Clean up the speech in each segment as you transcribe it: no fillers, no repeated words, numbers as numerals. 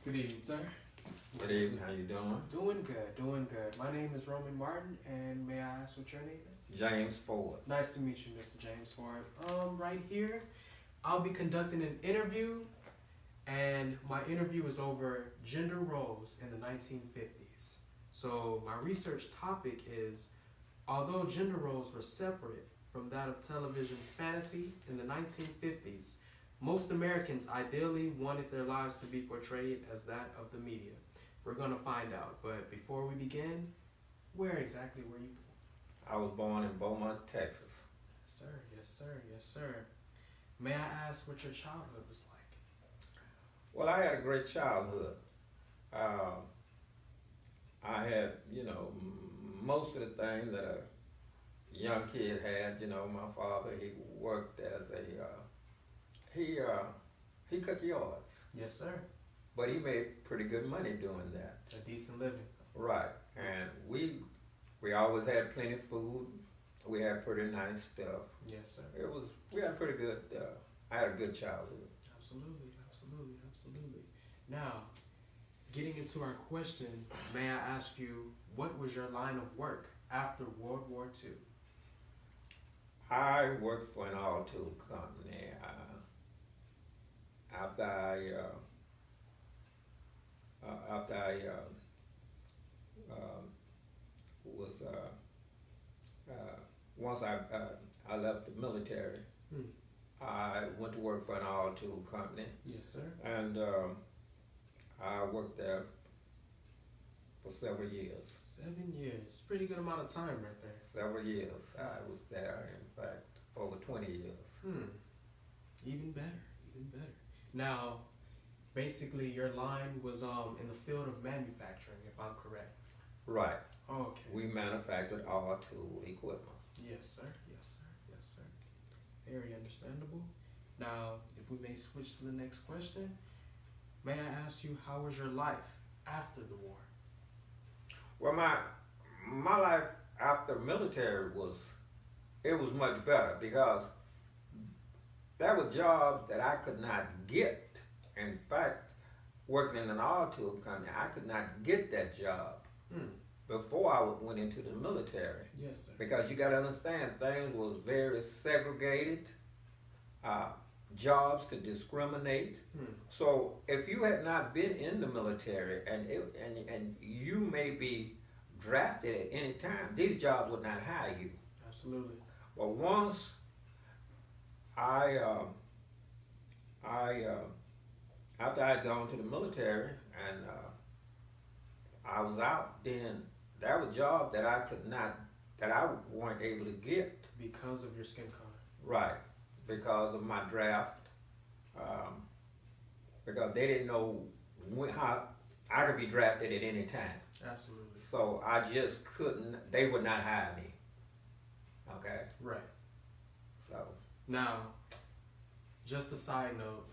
Good evening, sir. Good evening. How you doing? Doing good, doing good. My name is Roman Martin, and may I ask what your name is? James Ford. Nice to meet you, Mr. James Ford. Right here, I'll be conducting an interview, and my interview is over gender roles in the 1950s. So my research topic is, although gender roles were separate from that of television's fantasy in the 1950s, most Americans ideally wanted their lives to be portrayed as that of the media. We're gonna find out, but before we begin, where exactly were you born? I was born in Beaumont, Texas. Yes, sir, yes, sir, yes, sir. May I ask what your childhood was like? Well, I had a great childhood. I had, most of the things that a young kid had. My father, he worked as he cut yards, Yes, sir. but he made pretty good money doing that. A decent living. Right, and we always had plenty of food. We had pretty nice stuff. Yes, sir. We had pretty good. I had a good childhood. Absolutely, absolutely, absolutely. Now, getting into our question, may I ask you, what was your line of work after World War II? I worked for an auto tool company. After I was once I left the military, Hmm. I went to work for an auto tool company, Yes, sir. and I worked there for several years. 7 years. Pretty good amount of time right there. Several years. I was there, in fact, over 20 years. Even better, even better. Now, basically your line was in the field of manufacturing, if I'm correct. Right. Okay. We manufactured auto tool equipment. Yes, sir. Yes, sir. Yes, sir. Very understandable. Now, if we may switch to the next question, may I ask you, how was your life after the war? Well, my life after military was much better because there were jobs that I could not get. In fact, working in an auto tool company, I could not get that job before I went into the military. Yes, sir. Because you got to understand, things was very segregated. Jobs could discriminate. So if you had not been in the military and you may be drafted at any time, these jobs would not hire you. Absolutely. But once I after I had gone to the military and I was out, then there were jobs that I weren't able to get. Because of your skin color. Right, because of my draft, because they didn't know how I could be drafted at any time. Absolutely. So I just couldn't. They would not hire me. Okay. Right. So Now, just a side note,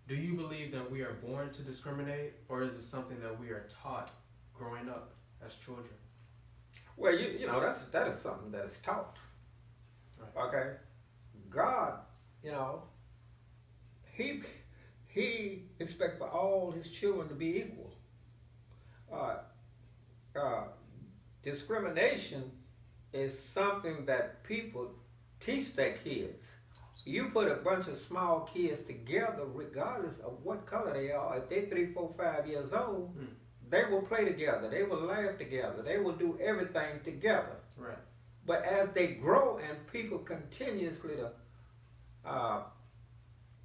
do you believe that we are born to discriminate, or is it something that we are taught growing up as children? well, that is something that is taught. Right. Okay. God, He expects for all His children to be equal. Discrimination is something that people teach their kids. You put a bunch of small kids together, regardless of what color they are. If they're 3, 4, 5 years old, they will play together. They will laugh together. They will do everything together. Right. But as they grow and people continuously to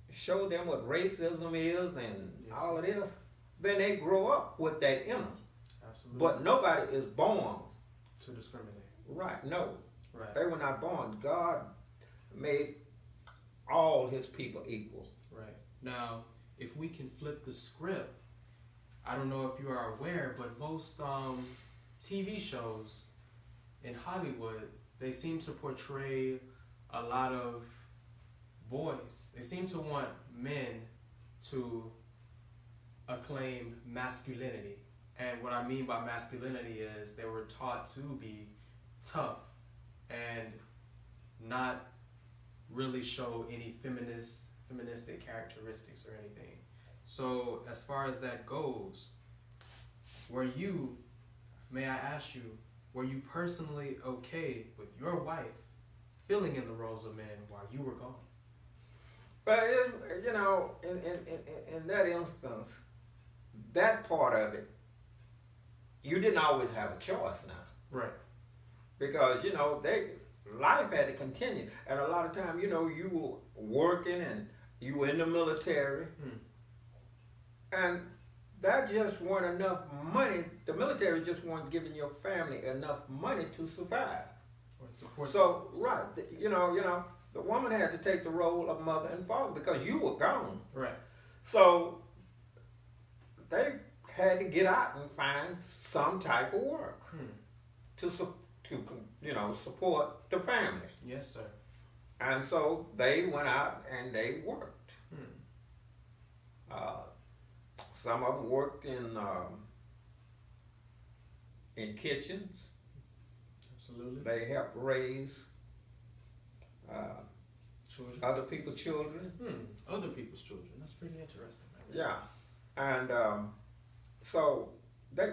show them what racism is and Yes, all sir. of this, then they grow up with that in them. Absolutely. But nobody is born. To discriminate. Right, no. Right. They were not born. God made all His people equal. Right. Now, if we can flip the script, I don't know if you are aware, but most TV shows in Hollywood, they seem to portray a lot of boys. They seem to want men to acclaim masculinity. And what I mean by masculinity is they were taught to be tough and not really show any feministic characteristics or anything. So as far as that goes, were you, may I ask you, were you personally okay with your wife filling in the roles of men while you were gone? But you know, in that instance, that part of it, you didn't always have a choice now. Right. Because you know life had to continue, and a lot of time, you know, you were working and you were in the military, and that just wasn't enough money. The military just wasn't giving your family enough money to survive. Or support So themselves. right, you know, the woman had to take the role of mother and father because you were gone. Right. So they had to get out and find some type of work to you know, support the family. Yes, sir. And so they went out and they worked. Some of them worked in kitchens. Absolutely. They helped raise Children. other people's children. Other people's children. That's pretty interesting. Yeah, and so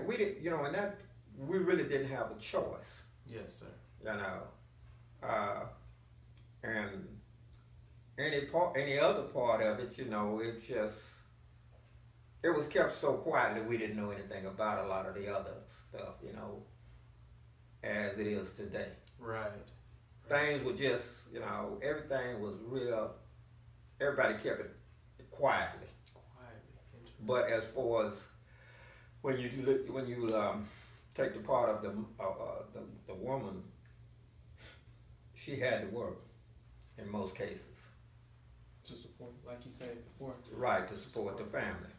we did, you know, and that we really didn't have a choice. Yes, sir. You know, and any other part of it, you know, it was kept so quietly we didn't know anything about a lot of the other stuff, you know, as it is today. Right. Things were just, you know, everything was real. Everybody kept it quietly. But as far as when you take the part of the woman, she had to work in most cases. To support, like you said before. Right, to support the family.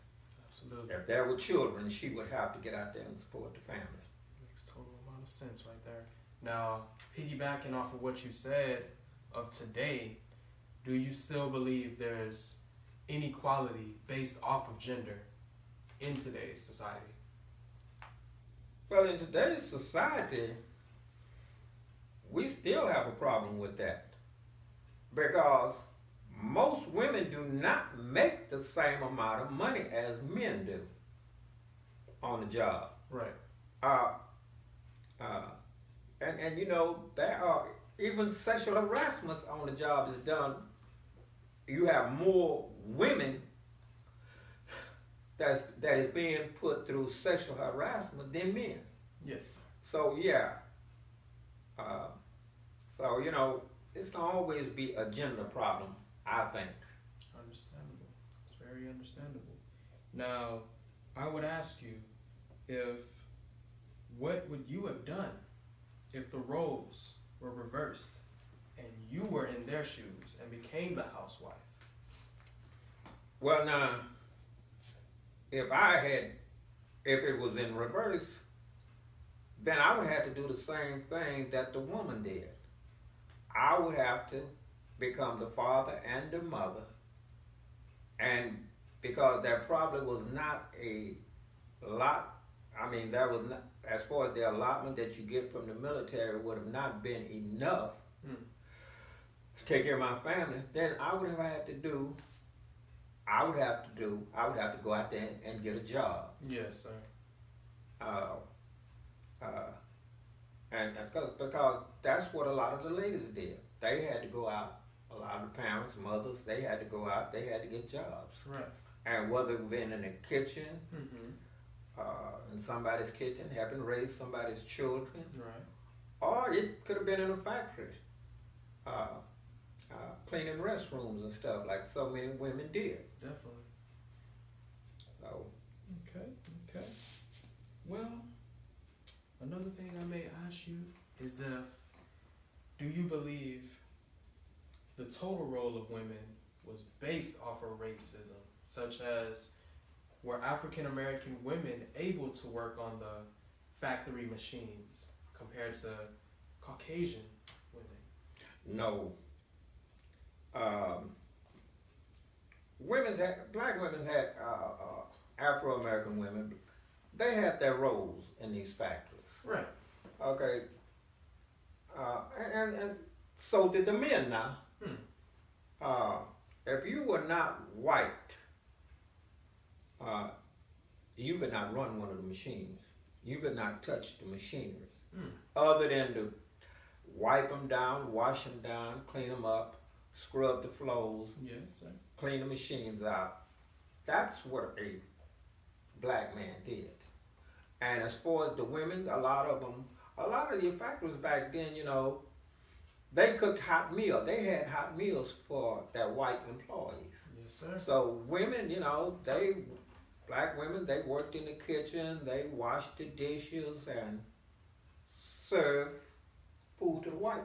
Absolutely. If there were children, she would have to get out there and support the family. Makes total amount of sense right there. Now, piggybacking off of what you said of today, do you still believe there's inequality based off of gender in today's society? Well, in today's society, we still have a problem with that because most women do not make the same amount of money as men do on the job. Right. And you know, there are even sexual harassment on the job is done. You have more women that is being put through sexual harassment than men. Yes. So yeah. So you know, it's gonna always be a gender problem, I think. Understandable. It's very understandable. Now, I would ask you, what would you have done if the roles were reversed and you were in their shoes and became the housewife? Well, now, if it was in reverse, then I would have to do the same thing that the woman did. I would have to become the father and the mother, and because there probably was not a lot, I mean, there was not, as far as the allotment that you get from the military would have not been enough to take care of my family, then I would have to go out there and get a job. Yes, sir. And because that's what a lot of the ladies did. They had to go out. A lot of the parents, mothers, they had to go out. They had to get jobs. Right. And whether it been in the kitchen, in somebody's kitchen, helping raise somebody's children, Right. or it could have been in a factory, cleaning restrooms and stuff like so many women did. Definitely. So, Okay. Well, another thing I may ask you is do you believe the total role of women was based off of racism, such as were African American women able to work on the factory machines compared to Caucasian women? no. Black women had Afro American women. They had their roles in these factories. Right. Okay. And so did the men now. If you were not white, uh, you could not run one of the machines. You could not touch the machinery, other than to wipe them down, wash them down, clean them up, scrub the floors, Yes, sir. clean the machines out. That's what a black man did. And as far as the women, a lot of the factories back then, they cooked hot meals. They had hot meals for their white employees. Yes, sir. So women, black women, they worked in the kitchen, they washed the dishes and served food to the white